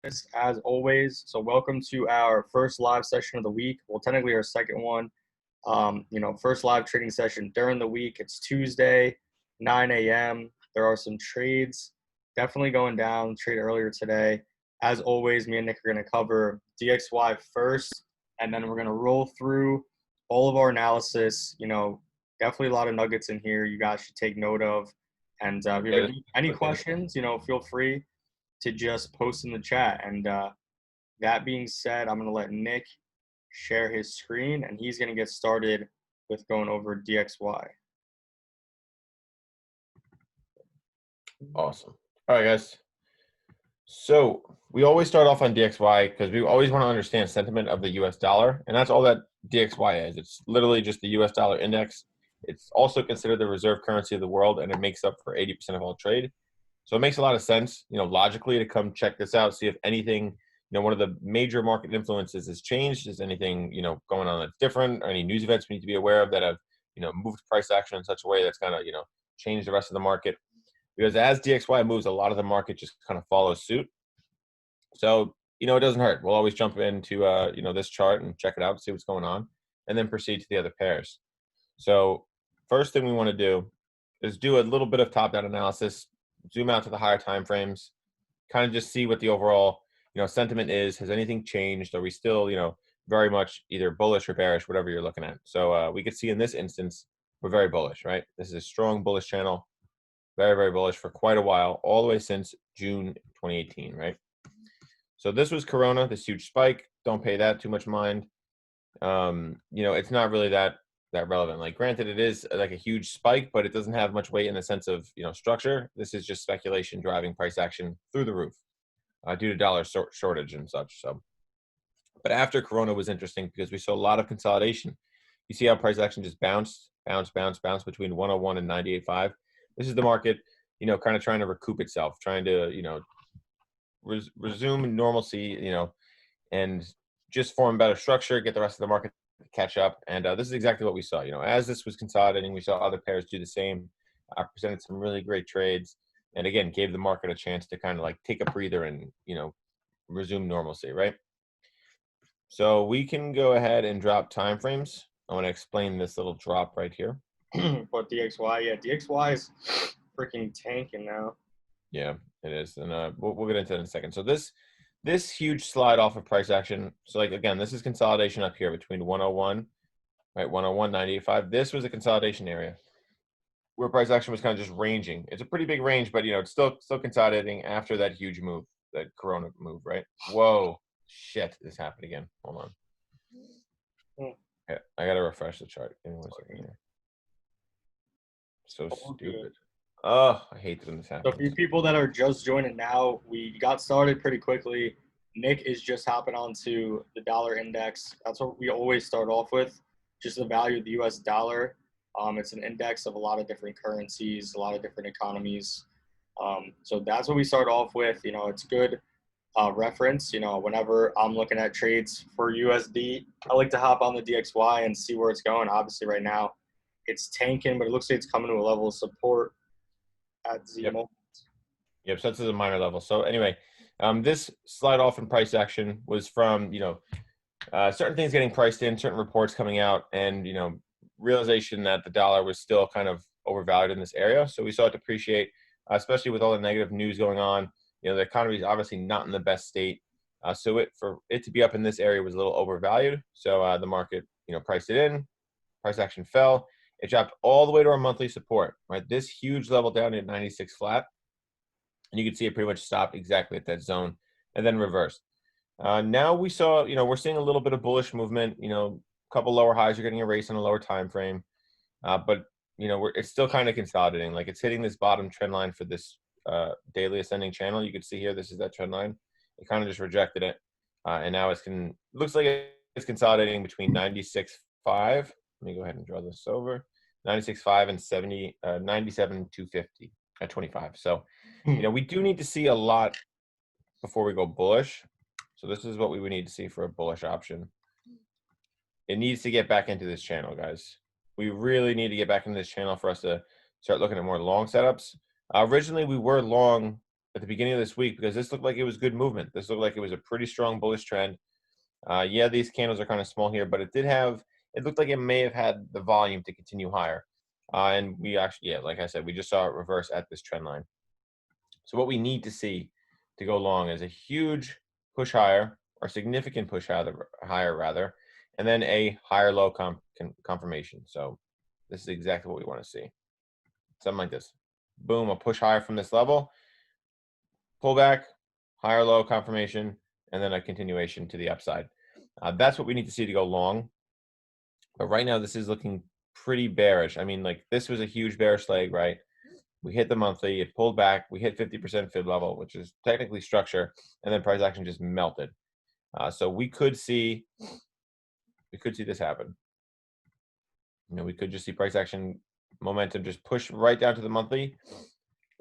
as always. So welcome to our first live session of the week. Well, technically our second one. First live trading session during the week. It's Tuesday, 9 a.m. There are some trades definitely going down. Trade earlier today. As always, me and Nick are going to cover DXY first, and then we're going to roll through all of our analysis. Definitely a lot of nuggets in here you guys should take note of. And if you Yeah, have any questions, feel free to just post in the chat. And that being said, I'm going to let Nick share his screen, and he's going to get started with going over DXY. awesome. All right, guys. So we always start off on DXY because we always want to understand sentiment of the US dollar, and that's all that DXY is. It's literally just the US dollar index. It's also considered the reserve currency of the world, and it makes up for 80% of all trade. So it makes a lot of sense, logically to come check this out, see if anything, one of the major market influences has changed. Is anything, going on that's different, or any news events we need to be aware of that have, moved price action in such a way that's kind of, changed the rest of the market. Because as DXY moves, a lot of the market just kind of follows suit. So, it doesn't hurt. We'll always jump into, this chart and check it out, see what's going on, and then proceed to the other pairs. So first thing we want to do is do a little bit of top-down analysis, zoom out to the higher time frames, kind of just see what the overall, sentiment is. Has anything changed? Are we still, very much either bullish or bearish, whatever you're looking at? So we could see in this instance, we're very bullish, right? This is a strong bullish channel, very, very bullish for quite a while, all the way since June 2018, right? So this was Corona, this huge spike. Don't pay that too much mind. It's not really that relevant. Like, granted, it is like a huge spike, but it doesn't have much weight in the sense of, structure. This is just speculation driving price action through the roof due to dollar shortage and such. So, but after Corona was interesting because we saw a lot of consolidation. You see how price action just bounced between 101 and 98.5. This is the market, kind of trying to recoup itself, trying to, resume normalcy, and just form better structure, get the rest of the market to catch up. And this is exactly what we saw. As this was consolidating, we saw other pairs do the same, presented some really great trades, and again, gave the market a chance to kind of like take a breather and, resume normalcy, right? So we can go ahead and drop timeframes. I want to explain this little drop right here. But DXY, yeah, DXY is freaking tanking now. Yeah, it is, and we'll get into it in a second. So this huge slide off of price action. So like, again, this is consolidation up here between 101, right? 101, 98.5. This was a consolidation area where price action was kind of just ranging. It's a pretty big range, but it's still consolidating after that huge move, that Corona move, right? Whoa, shit, this happened again. Hold on. Okay, I gotta refresh the chart. Give me 1 second here. So stupid. Oh, I hate when this happens. So for you people that are just joining now, we got started pretty quickly. Nick is just hopping onto the dollar index. That's what we always start off with, just the value of the U.S. dollar. It's an index of a lot of different currencies, a lot of different economies. So that's what we start off with. It's good reference. Whenever I'm looking at trades for USD, I like to hop on the DXY and see where it's going. Obviously, right now it's tanking, but it looks like it's coming to a level of support at the moment. Yep, so this is a minor level. So anyway, this slide off in price action was from, certain things getting priced in, certain reports coming out, and, realization that the dollar was still kind of overvalued in this area. So we saw it depreciate, especially with all the negative news going on. The economy is obviously not in the best state. So for it to be up in this area was a little overvalued. So the market, priced it in, price action fell. It dropped all the way to our monthly support, right? This huge level down at 96 flat. And you can see it pretty much stopped exactly at that zone and then reversed. Now we saw, we're seeing a little bit of bullish movement. A couple lower highs are getting erased on a lower time frame. But, it's still kind of consolidating. Like, it's hitting this bottom trend line for this daily ascending channel. You can see here, this is that trend line. It kind of just rejected it. And now looks like it's consolidating between 96.5. Let me go ahead and draw this over. 96.5 and 70, 97.250 at 25. So, we do need to see a lot before we go bullish. So this is what we would need to see for a bullish option. It needs to get back into this channel, guys. We really need to get back into this channel for us to start looking at more long setups. Originally, we were long at the beginning of this week because this looked like it was good movement. This looked like it was a pretty strong bullish trend. Yeah, these candles are kind of small here, but it looked like it may have had the volume to continue higher. And we actually, yeah, like I said, we just saw it reverse at this trend line. So what we need to see to go long is a huge push higher or significant push higher rather, and then a higher low confirmation. So this is exactly what we want to see. Something like this. Boom, a push higher from this level, pullback, higher low confirmation, and then a continuation to the upside. That's what we need to see to go long. But right now, this is looking pretty bearish. I mean, like this was a huge bearish leg, right? We hit the monthly, it pulled back, we hit 50% fib level, which is technically structure, and then price action just melted. So we could see this happen. We could just see price action momentum just push right down to the monthly,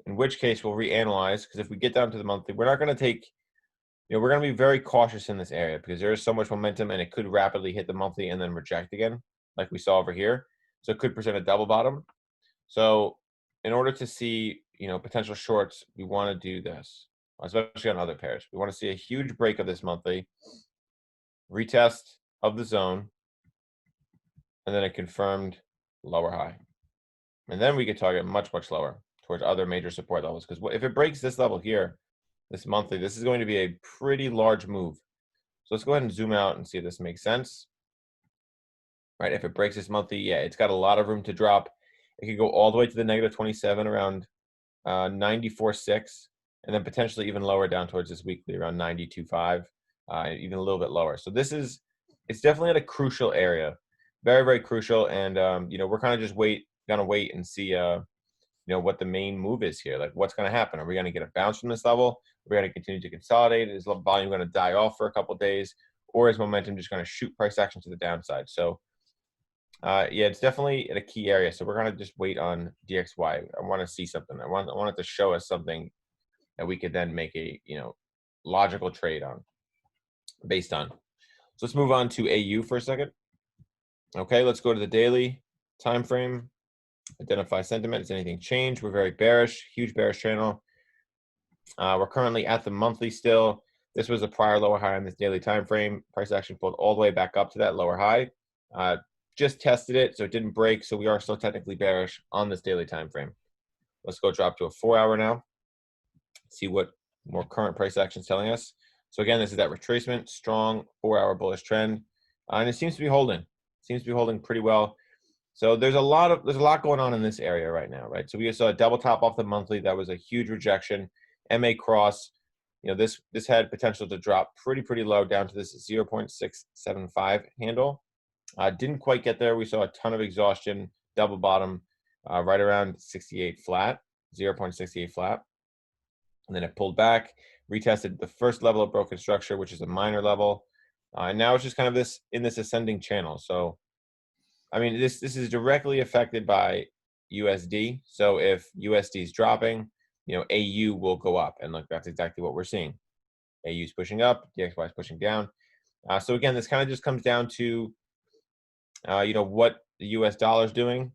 in which case we'll reanalyze, because if we get down to the monthly, we're not going to take, we're going to be very cautious in this area because there is so much momentum and it could rapidly hit the monthly and then reject again, like we saw over here. So it could present a double bottom. So in order to see, potential shorts, we want to do this, especially on other pairs. We want to see a huge break of this monthly, retest of the zone, and then a confirmed lower high. And then we could target much, much lower towards other major support levels. Because if it breaks this level here, this monthly, this is going to be a pretty large move. So let's go ahead and zoom out and see if this makes sense. Right, if it breaks this monthly, yeah, it's got a lot of room to drop. It could go all the way to the negative 27 around 94.6, and then potentially even lower down towards this weekly around 92.5, even a little bit lower. So it's definitely at a crucial area, very, very crucial. And we're kind of just gonna wait and see what the main move is here. Like what's going to happen? Are we going to get a bounce from this level? We're going to continue to consolidate. Is volume going to die off for a couple of days, or is momentum just going to shoot price action to the downside? So yeah, it's definitely at a key area. So we're going to just wait on DXY. I want to see something. I want it to show us something that we could then make a logical trade on based on. So let's move on to AU for a second. Okay, let's go to the daily time frame. Identify sentiment. Has anything changed? We're very bearish, huge bearish channel. We're currently at the monthly still. This was a prior lower high on this daily time frame. Price action pulled all the way back up to that lower high. Just tested it, so it didn't break. So we are still technically bearish on this daily time frame. Let's go drop to a 4-hour now. See what more current price action is telling us. So again, this is that retracement, strong 4-hour bullish trend, and it seems to be holding. Seems to be holding pretty well. So there's a lot going on in this area right now, right? So we saw a double top off the monthly. That was a huge rejection. MA cross, this had potential to drop pretty low down to this 0.675 handle. Didn't quite get there. We saw a ton of exhaustion, double bottom, right around 68 flat, 0.68 flat. And then it pulled back, retested the first level of broken structure, which is a minor level. And now it's just kind of this ascending channel. So I mean, this is directly affected by USD. So if USD is dropping, AU will go up, and look, that's exactly what we're seeing. AU is pushing up, DXY is pushing down. So again, this kind of just comes down to, what the US dollar is doing.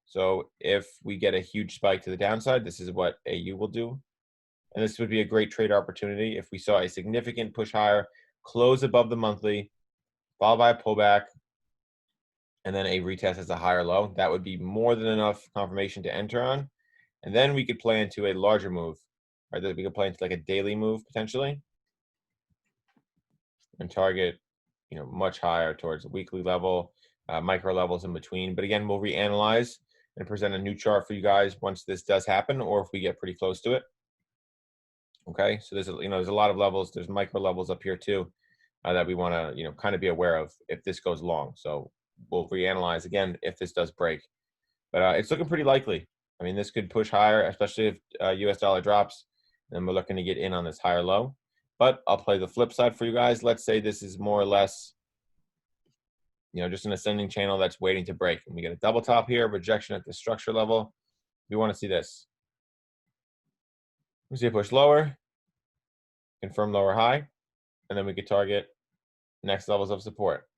So if we get a huge spike to the downside, this is what AU will do, and this would be a great trade opportunity if we saw a significant push higher, close above the monthly, followed by a pullback, and then a retest as a higher low. That would be more than enough confirmation to enter on. And then we could play into a larger move, right? That we could play into like a daily move potentially and target, much higher towards a weekly level, micro levels in between. But again, we'll reanalyze and present a new chart for you guys once this does happen, or if we get pretty close to it. Okay, so there's a lot of levels. There's micro levels up here too that we want to kind of be aware of if this goes long. So we'll reanalyze again if this does break, but it's looking pretty likely. I mean, this could push higher, especially if US dollar drops. Then we're looking to get in on this higher low. But I'll play the flip side for you guys. Let's say this is more or less, just an ascending channel that's waiting to break, and we get a double top here, rejection at the structure level. We want to see this. We see a push lower, confirm lower high, and then we could target next levels of support.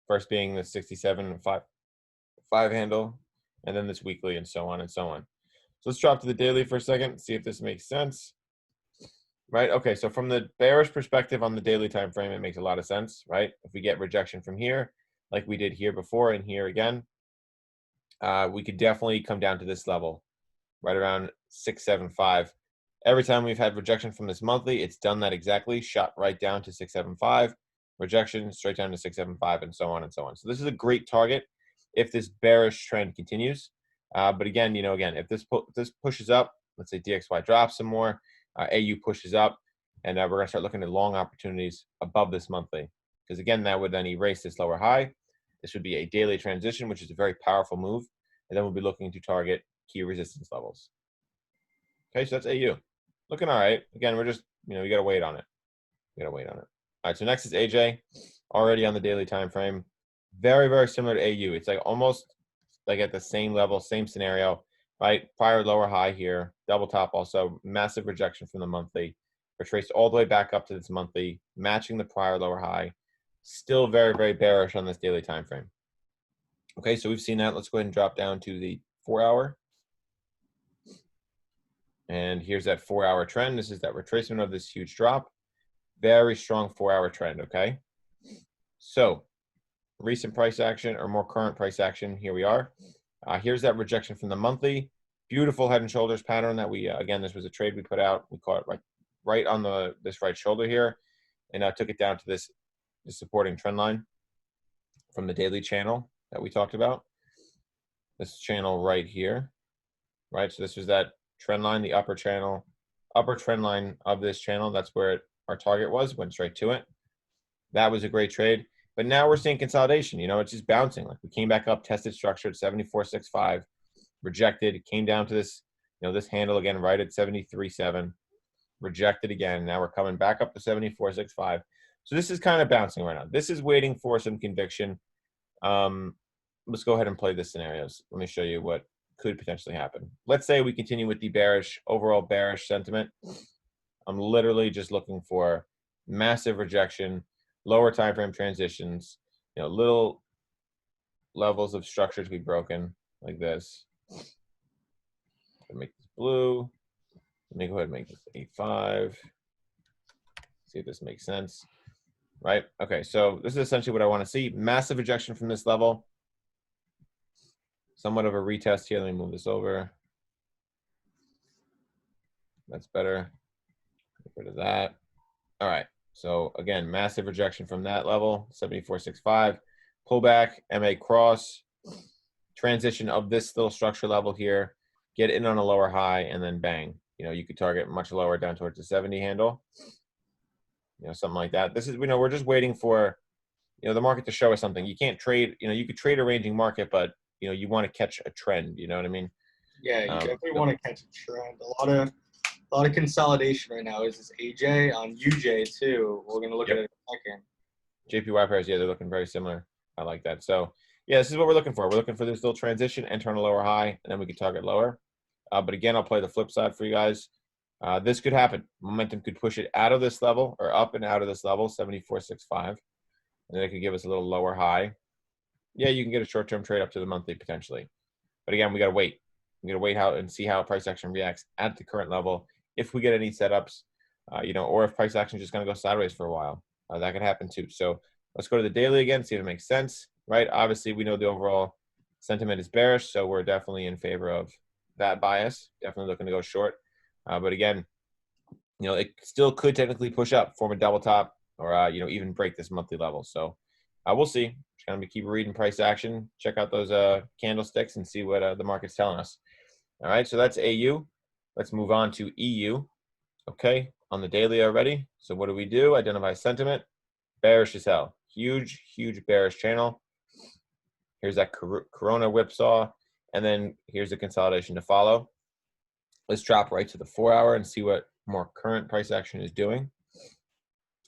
First being the 67.5 handle, and then this weekly, and so on and so on. So let's drop to the daily for a second, see if this makes sense. right? Okay, so from the bearish perspective on the daily time frame, it makes a lot of sense, right? If we get rejection from here, like we did here before and here again, we could definitely come down to this level, right around 675. Every time we've had rejection from this monthly, it's done that exactly, shot right down to 675, rejection straight down to 675, and so on and so on. So this is a great target if this bearish trend continues. But again, if this pushes up, let's say DXY drops some more, AU pushes up, and we're going to start looking at long opportunities above this monthly. Because again, that would then erase this lower high. This would be a daily transition, which is a very powerful move. And then we'll be looking to target key resistance levels. Okay, so that's AU. Looking all right. Again, we're just, we got to wait on it. All right, so next is AJ, already on the daily time frame. Very, very similar to AU. It's like almost like at the same level, same scenario, right? Prior lower high here, double top also, massive rejection from the monthly, retraced all the way back up to this monthly, matching the prior lower high. Still very, very bearish on this daily time frame. Okay, so we've seen that. Let's go ahead and drop down to the 4-hour. And here's that 4-hour trend. This is that retracement of this huge drop. Very strong 4-hour trend, okay? So recent price action or more current price action, here we are. Here's that rejection from the monthly. Beautiful head and shoulders pattern that we, again, this was a trade we put out. We caught it right on this right shoulder here, and took it down to this supporting trend line from the daily channel that we talked about. This channel right here, right? So this was that trend line, the upper trend line of this channel. That's where our target was, went straight to it. That was a great trade. But now we're seeing consolidation. It's just bouncing. Like we came back up, tested structure at 74.65, rejected, came down to this, this handle again right at 73.7, rejected again. Now we're coming back up to 74.65. So this is kind of bouncing right now. This is waiting for some conviction. Let's go ahead and play the scenarios. Let me show you what could potentially happen. Let's say we continue with the overall bearish sentiment. I'm literally just looking for massive rejection, lower time frame transitions, little levels of structure to be broken like this. Make this blue. Let me go ahead and make this 8.5. See if this makes sense. Right? Okay, so this is essentially what I want to see. Massive rejection from this level. Somewhat of a retest here. Let me move this over. That's better. Get rid of that. All right. So again, massive rejection from that level, 74.65. Pullback, MA cross, transition of this little structure level here, get in on a lower high, and then bang. You could target much lower down towards the 70 handle. Something like that. This is, we're just waiting for, the market to show us something. You can't trade, you could trade a ranging market, but, you want to catch a trend. You know what I mean? Yeah, you definitely want to catch a trend. A lot of consolidation right now. Is this AJ on UJ too? We're gonna look at it in a second. JPY pairs, yeah, they're looking very similar. I like that. So yeah, this is what we're looking for. We're looking for this little transition, enter on a lower high, and then we can target lower. But again, I'll play the flip side for you guys. This could happen. Momentum could push it out of this level or up and out of this level, 74.65. And then it could give us a little lower high. Yeah, you can get a short-term trade up to the monthly potentially. But again, we got to wait. We got to wait and see how price action reacts at the current level. If we get any setups, or if price action is just going to go sideways for a while, that could happen too. So let's go to the daily again, see if it makes sense, right? Obviously, we know the overall sentiment is bearish, so we're definitely in favor of that bias. Definitely looking to go short. But again, it still could technically push up, form a double top, or even break this monthly level. So we'll see. Just gonna keep reading price action. Check out those candlesticks and see what the market's telling us. All right, so that's AU. Let's move on to EU. Okay, on the daily already. So what do? Identify sentiment. Bearish as hell. Huge, huge bearish channel. Here's that Corona whipsaw. And then here's the consolidation to follow. Let's drop right to the 4-hour and see what more current price action is doing.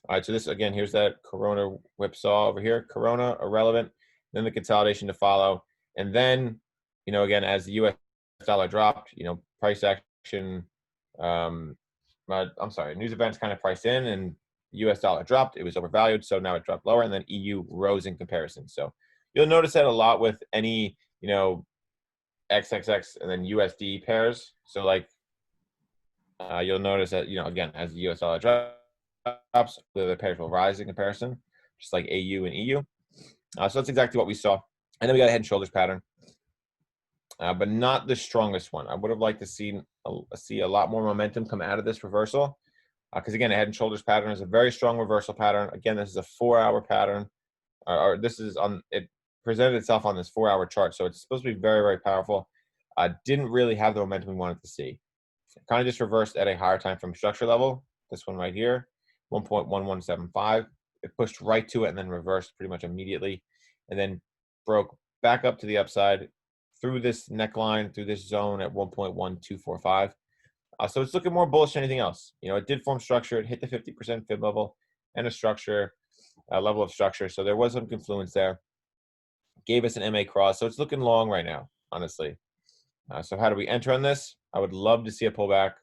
All right, so this, again, here's that Corona whipsaw over here. Corona, irrelevant. Then the consolidation to follow. And then, again, as the U.S. dollar dropped, price action, news events kind of priced in, and the U.S. dollar dropped. It was overvalued, so now it dropped lower, and then EU rose in comparison. So you'll notice that a lot with any, XXX and then USD pairs. So like you'll notice that, again, as the US dollar drops, the pairs will rise in comparison, just like AU and EU. So that's exactly what we saw. And then we got a head and shoulders pattern, but not the strongest one. I would have liked to see a lot more momentum come out of this reversal, because again, a head and shoulders pattern is a very strong reversal pattern. Again, this is a 4-hour pattern, or this is on it presented itself on this 4-hour chart, so it's supposed to be very, very powerful. Didn't really have the momentum we wanted to see. Kind of just reversed at a higher time frame structure level. This one right here, 1.1175. It pushed right to it and then reversed pretty much immediately, and then broke back up to the upside through this neckline, through this zone at 1.1245. So it's looking more bullish than anything else. It did form structure. It hit the 50% fib level and a structure, level of structure. So there was some confluence there. Gave us an MA cross. So it's looking long right now, honestly. So how do we enter on this? I would love to see a pullback,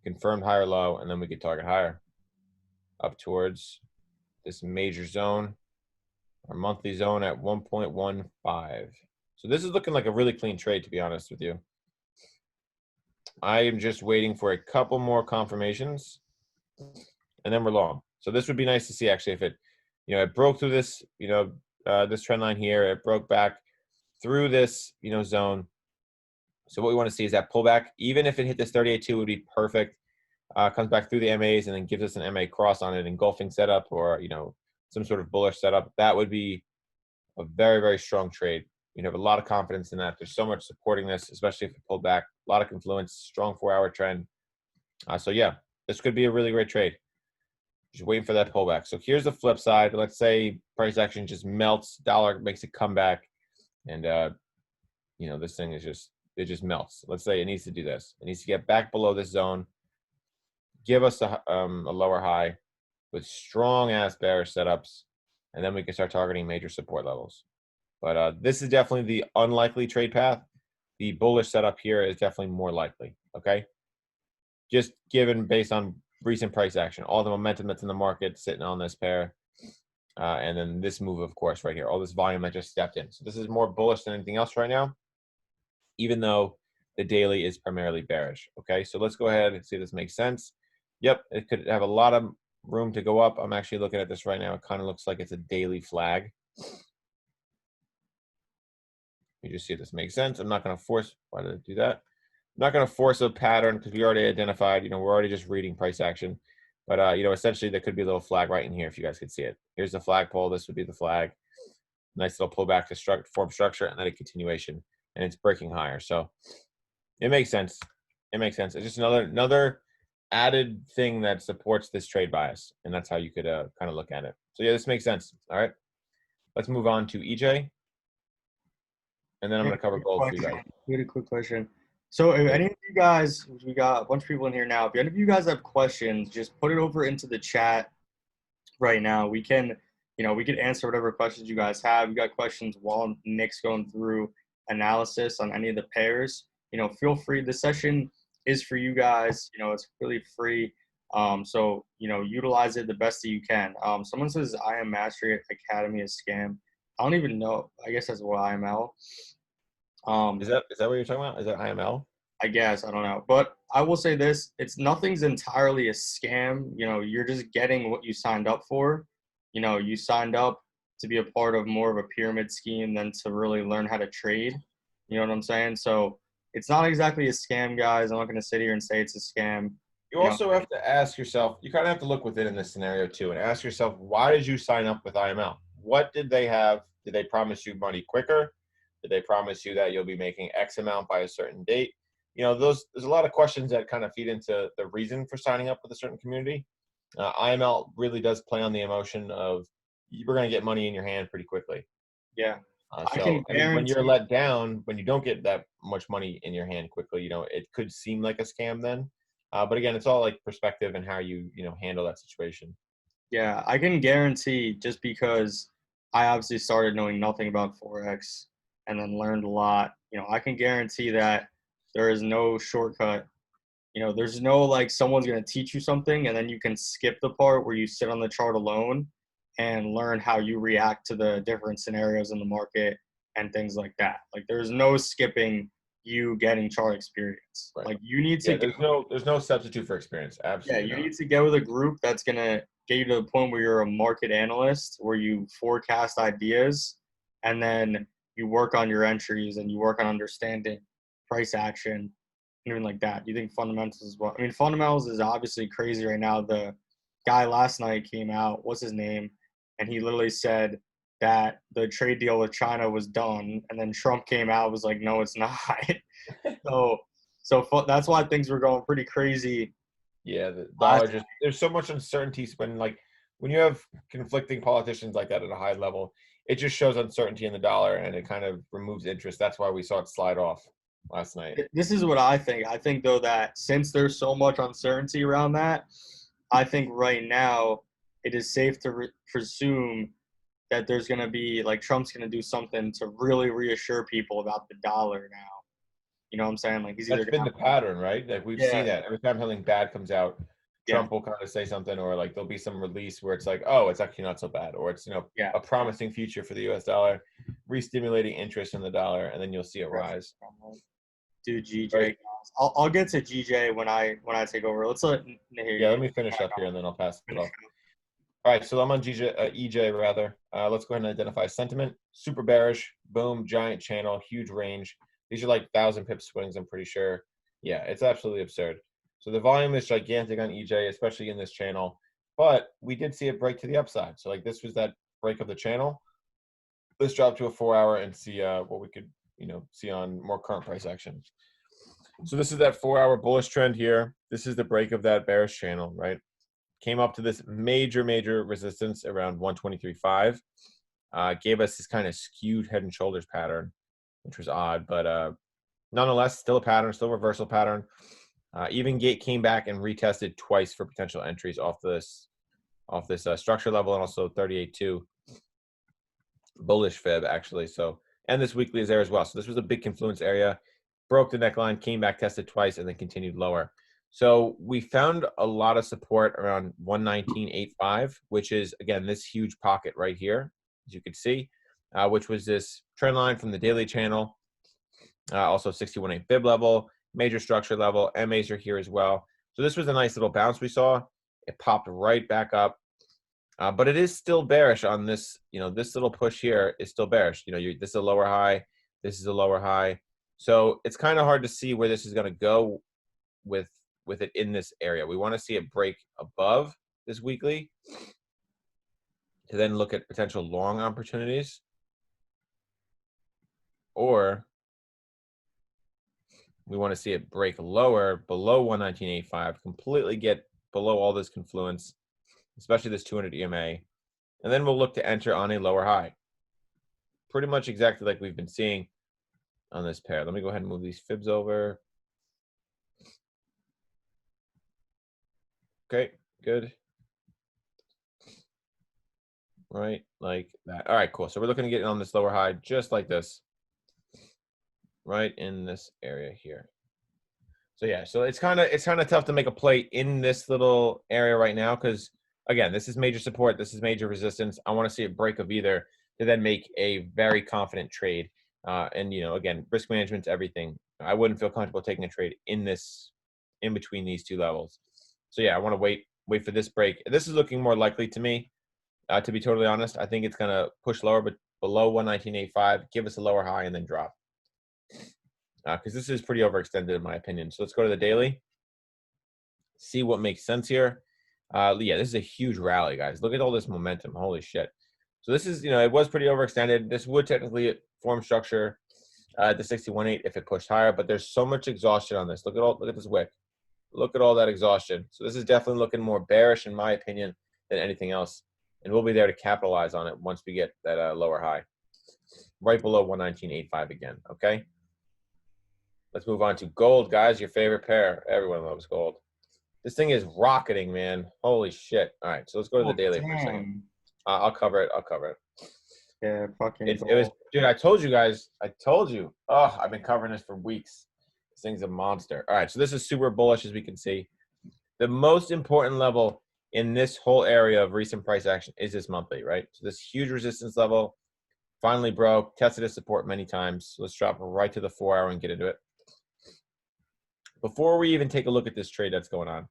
confirmed higher low, and then we could target higher up towards this major zone, our monthly zone at 1.15. So this is looking like a really clean trade, to be honest with you. I am just waiting for a couple more confirmations, and then we're long. So this would be nice to see, actually, if it broke through this, this trend line here. It broke back through this, zone. So what we want to see is that pullback. Even if it hit this 38.2, would be perfect. Comes back through the MAs and then gives us an MA cross on it, engulfing setup, or some sort of bullish setup. That would be a very, very strong trade. You have a lot of confidence in that. There's so much supporting this, especially if it pulled back. A lot of confluence, strong 4-hour trend. So yeah, this could be a really great trade. Just waiting for that pullback. So here's the flip side. Let's say price action just melts, dollar makes a comeback, and this thing is just melts. Let's say it needs to do this. It needs to get back below this zone, give us a lower high with strong ass bearish setups, and then we can start targeting major support levels. But this is definitely the unlikely trade path. The bullish setup here is definitely more likely. Okay, just given based on recent price action, all the momentum that's in the market sitting on this pair, and then this move, of course, right here, all this volume that just stepped in. So this is more bullish than anything else right now, even though the daily is primarily bearish. Okay, so let's go ahead and see if this makes sense. Yep, it could have a lot of room to go up. I'm actually looking at this right now. It kind of looks like it's a daily flag. You just see if this makes sense. I'm not going to force. Why did I do that? I'm not going to force a pattern because we already identified. We're already just reading price action. But essentially, there could be a little flag right in here if you guys could see it. Here's the flagpole. This would be the flag. Nice little pullback to form structure, and then a continuation, and it's breaking higher. So it makes sense. It makes sense. It's just another added thing that supports this trade bias, and that's how you could kind of look at it. So yeah, this makes sense. All right, let's move on to EJ, and then I'm going to cover gold for you guys. Really quick question. So if any of you guys, we got a bunch of people in here now. If any of you guys have questions, just put it over into the chat right now. We can, we could answer whatever questions you guys have. You got questions while Nick's going through analysis on any of the pairs. Feel free. This session is for you guys. It's really free. So utilize it the best that you can. Someone says I am Mastery Academy is scam. I don't even know. I guess that's what IML. Is that what you're talking about? Is that IML? I guess, I don't know. But I will say this, nothing's entirely a scam. You're just getting what you signed up for. You signed up to be a part of more of a pyramid scheme than to really learn how to trade. You know what I'm saying? So it's not exactly a scam, guys. I'm not going to sit here and say it's a scam. You also have to ask yourself, you kind of have to look within in this scenario too, and ask yourself, why did you sign up with IML? What did they have? Did they promise you money quicker? Did they promise you that you'll be making X amount by a certain date? There's a lot of questions that kind of feed into the reason for signing up with a certain community. IML really does play on the emotion of we're going to get money in your hand pretty quickly. Yeah. When you're let down, when you don't get that much money in your hand quickly, it could seem like a scam then. But again, it's all like perspective and how you handle that situation. Yeah, I can guarantee, just because I obviously started knowing nothing about Forex and then learned a lot, I can guarantee that there is no shortcut. There's no like someone's going to teach you something and then you can skip the part where you sit on the chart alone and learn how you react to the different scenarios in the market and things like that. Like there's no skipping, you getting chart experience. Right. Like you need to Yeah, there's no substitute for experience. yeah, Absolutely you not. need to get with a group that's gonna get you to the point where you're a market analyst, where you forecast ideas, and then you work on your entries and you work on understanding price action, and even like that. You think fundamentals as well? I mean, fundamentals is obviously crazy right now. The guy last night came out. What's his name? And he literally said that the trade deal with China was done, and then Trump came out was like, no, it's not. so that's why things were going pretty crazy Yeah, the last. dollar just there's so much uncertainty when you have conflicting politicians like that at a high level, it just shows uncertainty in the dollar and it kind of removes interest. That's why we saw it slide off last night. This is what I think. I think though that since there's so much uncertainty around that, I think right now it is safe to presume that there's going to be like Trump's going to do something to really reassure people about the dollar now. You know what I'm saying? Like he's either That's going been to the pattern, right? Like we've seen yeah, that every time something bad comes out, yeah, Trump will kind of say something, or like there'll be some release where it's like, oh, it's actually not so bad, or it's yeah. a promising future for the U.S. dollar, re-stimulating interest in the dollar, and then you'll see it rise. Dude, Right? GJ. I'll get to GJ when I take over. Let's let Yeah. Let Nahir me finish up here, and then I'll pass it finish. off. All right, so I'm on EJ rather. Let's go ahead and identify sentiment. Super bearish, boom, giant channel, huge range. These are like 1,000 pip swings, I'm pretty sure. Yeah, it's absolutely absurd. So the volume is gigantic on EJ, especially in this channel. But we did see it break to the upside. So like this was that break of the channel. Let's drop to a 4-hour and see what we could, see on more current price action. So this is that 4-hour bullish trend here. This is the break of that bearish channel, right? Came up to this major resistance around 123.5. Gave us this kind of skewed head and shoulders pattern, which was odd, but nonetheless, still a pattern, still a reversal pattern. Even Gate came back and retested twice for potential entries off this structure level, and also 38.2 bullish fib actually. So, and this weekly is there as well. So this was a big confluence area. Broke the neckline, came back, tested twice, and then continued lower. So we found a lot of support around 119.85, which is, again, this huge pocket right here, as you can see, which was this trend line from the daily channel, also 61.8 fib level, major structure level, MAs are here as well. So this was a nice little bounce we saw. It popped right back up, but it is still bearish on this, this little push here is still bearish. This is a lower high, this is a lower high. So it's kind of hard to see where this is going to go with it in this area. We want to see it break above this weekly to then look at potential long opportunities, or we want to see it break lower below 119.85, completely get below all this confluence, especially this 200 EMA, and then we'll look to enter on a lower high. Pretty much exactly like we've been seeing on this pair. Let me go ahead and move these fibs over. Okay, good. Right, like that. All right, cool. So we're looking to get on this lower high just like this, right in this area here. So yeah, so it's kind of tough to make a play in this little area right now because again, this is major support, this is major resistance. I want to see a break of either to then make a very confident trade. And again, risk management's everything. I wouldn't feel comfortable taking a trade in between these two levels. So yeah, I want to wait for this break. This is looking more likely to me. To be totally honest, I think it's going to push lower, but below 119.85, give us a lower high, and then drop. Because this is pretty overextended in my opinion. So let's go to the daily, see what makes sense here. Yeah, this is a huge rally, guys. Look at all this momentum. Holy shit. So this is, it was pretty overextended. This would technically form structure at the 61.8 if it pushed higher, but there's so much exhaustion on this. Look at this wick. Look at all that exhaustion. So this is definitely looking more bearish in my opinion than anything else. And we'll be there to capitalize on it once we get that lower high. Right below 119.85 again, okay? Let's move on to gold, guys. Your favorite pair. Everyone loves gold. This thing is rocketing, man. Holy shit. All right, so let's go to the daily for a second. I'll cover it. Yeah, fucking It was, dude, I told you guys. I told you. Oh, I've been covering this for weeks. This thing's a monster. All right, so this is super bullish, as we can see. The most important level in this whole area of recent price action is this monthly, right? So this huge resistance level finally broke, tested its support many times. So let's drop right to the 4-hour and get into it. before we even take a look at this trade that's going on,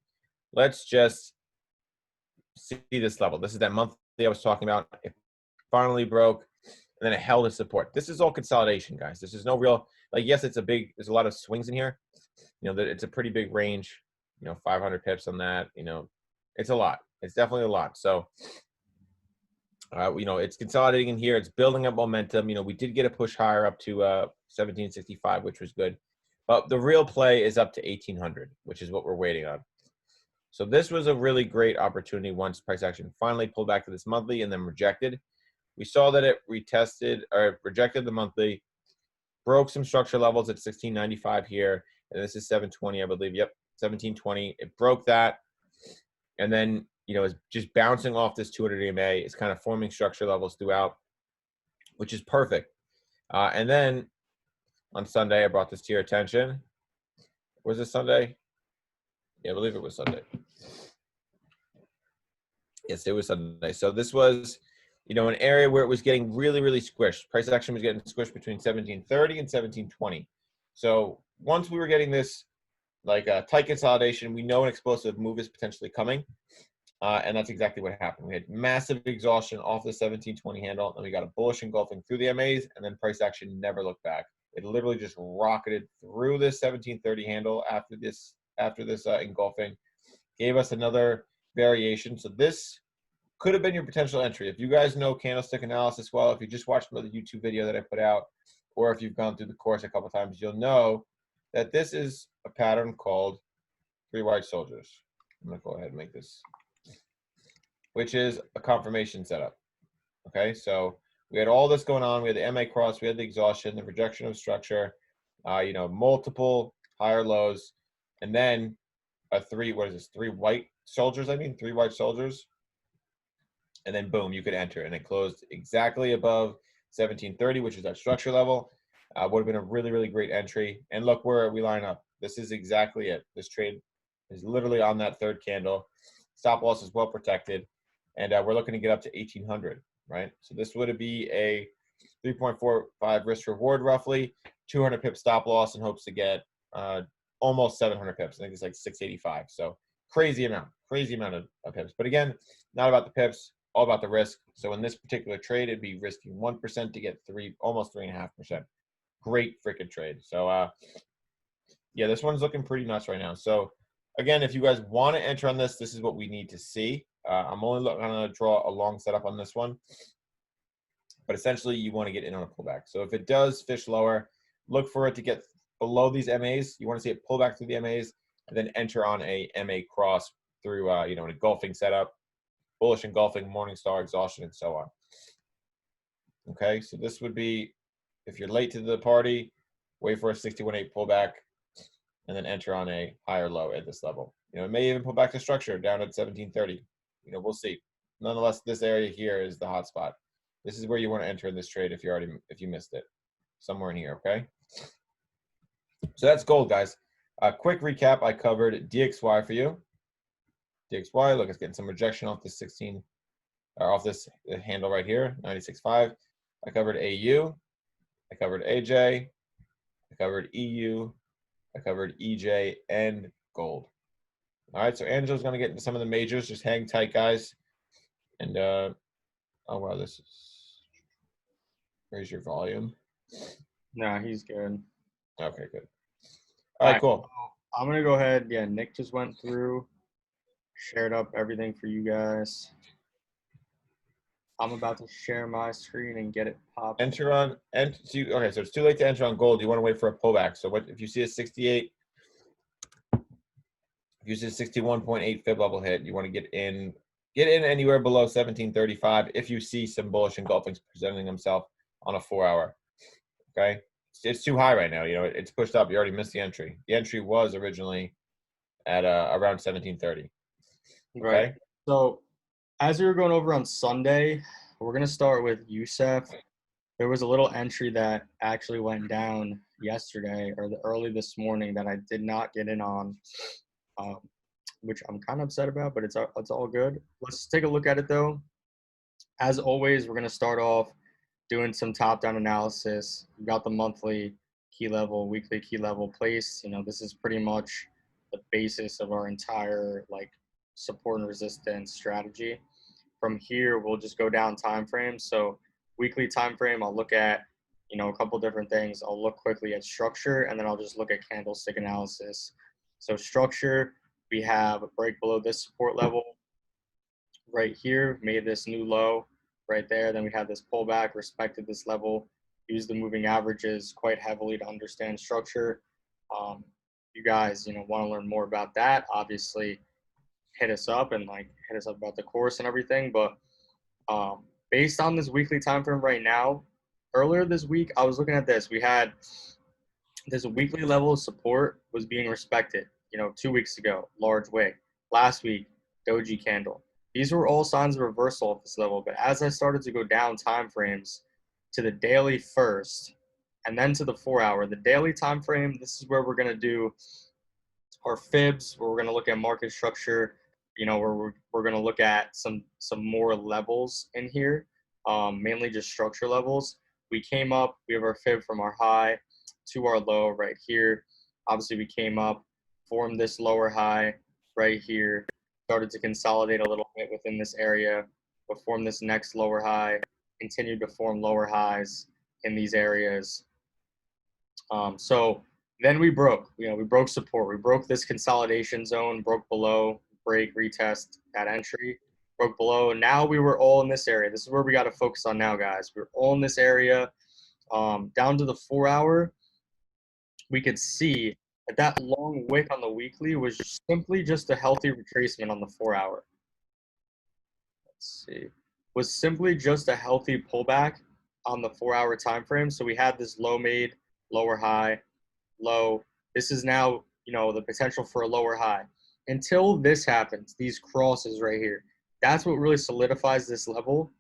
let's just see this level. This is that monthly I was talking about. It finally broke, and then it held its support. This is all consolidation, guys. This is no real, like, yes, it's a big, there's a lot of swings in here. You know, it's a pretty big range, 500 pips on that. It's a lot. It's definitely a lot. So, it's consolidating in here. It's building up momentum. We did get a push higher up to 1765, which was good. But the real play is up to 1800, which is what we're waiting on. So this was a really great opportunity once price action finally pulled back to this monthly and then rejected. We saw that it rejected the monthly, broke some structure levels at 1695 here, and this is 720, I believe. Yep, 1720. It broke that, and then is just bouncing off this 200 EMA. It's kind of forming structure levels throughout, which is perfect. And then on Sunday, I brought this to your attention. Was it Sunday? Yeah, I believe it was Sunday. Yes, it was Sunday. So this was, an area where it was getting really, really squished. Price action was getting squished between 1730 and 1720. So once we were getting this tight consolidation, we know an explosive move is potentially coming. And that's exactly what happened. We had massive exhaustion off the 1720 handle, and we got a bullish engulfing through the MAs, and then price action never looked back. It literally just rocketed through this 1730 handle after this engulfing, gave us another variation. So this could have been your potential entry. If you guys know candlestick analysis well, if you just watched another YouTube video that I put out, or if you've gone through the course a couple times, you'll know that this is a pattern called three white soldiers. I'm going to go ahead and make this, which is a confirmation setup. Okay, so we had all this going on. We had the MA cross, we had the exhaustion, the rejection of structure, multiple higher lows, and then three white soldiers, three white soldiers. And then boom, you could enter, and it closed exactly above 1730, which is that structure level. Would have been a really, really great entry. And look where we line up. This is exactly it. This trade is literally on that third candle. Stop loss is well protected, and we're looking to get up to 1800, right? So this would be a 3.45 risk reward, roughly 200 pip stop loss, in hopes to get almost 700 pips. I think it's like 685. So crazy amount of pips. But again, not about the pips, all about the risk. So in this particular trade, it'd be risking 1% to get almost 3.5%. Great freaking trade. So yeah, this one's looking pretty nuts right now. So again, if you guys want to enter on this, this is what we need to see. I'm only going to draw a long setup on this one. But essentially, you want to get in on a pullback. So if it does fish lower, look for it to get below these MAs. You want to see it pull back through the MAs and then enter on a MA cross through, an engulfing setup, bullish engulfing, Morningstar exhaustion, and so on. Okay, so this would be, if you're late to the party, wait for a 61.8 pullback, and then enter on a higher low at this level. It may even pull back to structure down at 1730. We'll see. Nonetheless, this area here is the hot spot. This is where you want to enter in this trade if you missed it, somewhere in here. Okay. So that's gold, guys. Quick recap: I covered DXY for you. DXY, look, it's getting some rejection off this off this handle right here, 96.5. I covered AU. I covered AJ. I covered EU. I covered EJ and gold. All right, so Angela's going to get into some of the majors. Just hang tight, guys. And oh wow, this is. Where's your volume? Nah, he's good. Okay, good. All right, cool. I'm going to go ahead. Yeah, Nick just went through, shared up everything for you guys. I'm about to share my screen and get it popped. Enter on, okay, so it's too late to enter on gold. You want to wait for a pullback. So what if you see a 68, if you see a 61.8 fib level hit, you want to get in anywhere below 1735 if you see some bullish engulfings presenting themselves on a 4-hour. Okay, it's too high right now. It's pushed up. You already missed the entry. The entry was originally at around 1730. Okay? Right. So as we were going over on Sunday, we're going to start with Youssef. There was a little entry that actually went down yesterday or early this morning that I did not get in on, which I'm kind of upset about, but it's all good. Let's take a look at it, though. As always, we're going to start off doing some top-down analysis. We got the monthly key level, weekly key level place. This is pretty much the basis of our entire like support and resistance strategy. From here, we'll just go down time frames. So weekly time frame, I'll look at a couple different things. I'll look quickly at structure, and then I'll just look at candlestick analysis. So structure, we have a break below this support level right here, made this new low right there. Then we had this pullback, respected this level, used the moving averages quite heavily to understand structure. You guys, want to learn more about that, obviously hit us up and hit us up about the course and everything. But based on this weekly time frame right now, earlier this week, I was looking at this. We had this weekly level of support was being respected, 2 weeks ago, large wick. Last week, doji candle. These were all signs of reversal at this level. But as I started to go down time frames to the daily first, and then to the 4-hour, the daily time frame, this is where we're going to do our fibs, where we're going to look at market structure, where we're going to look at some more levels in here, mainly just structure levels. We came up, we have our fib from our high to our low right here. Obviously, we came up, formed this lower high right here, started to consolidate a little bit within this area, but formed this next lower high, continued to form lower highs in these areas. So then we broke, we broke support. We broke this consolidation zone, broke below, break, retest that entry, broke below. Now we were all in this area. This is where we got to focus on now, guys. We're all in this area. Down to the 4-hour, we could see that long wick on the weekly was simply just a healthy retracement on the 4-hour. Let's see. Was simply just a healthy pullback on the 4-hour time frame. So we had this low made, lower high, low. This is now, the potential for a lower high. Until this happens, these crosses right here, that's what really solidifies this level.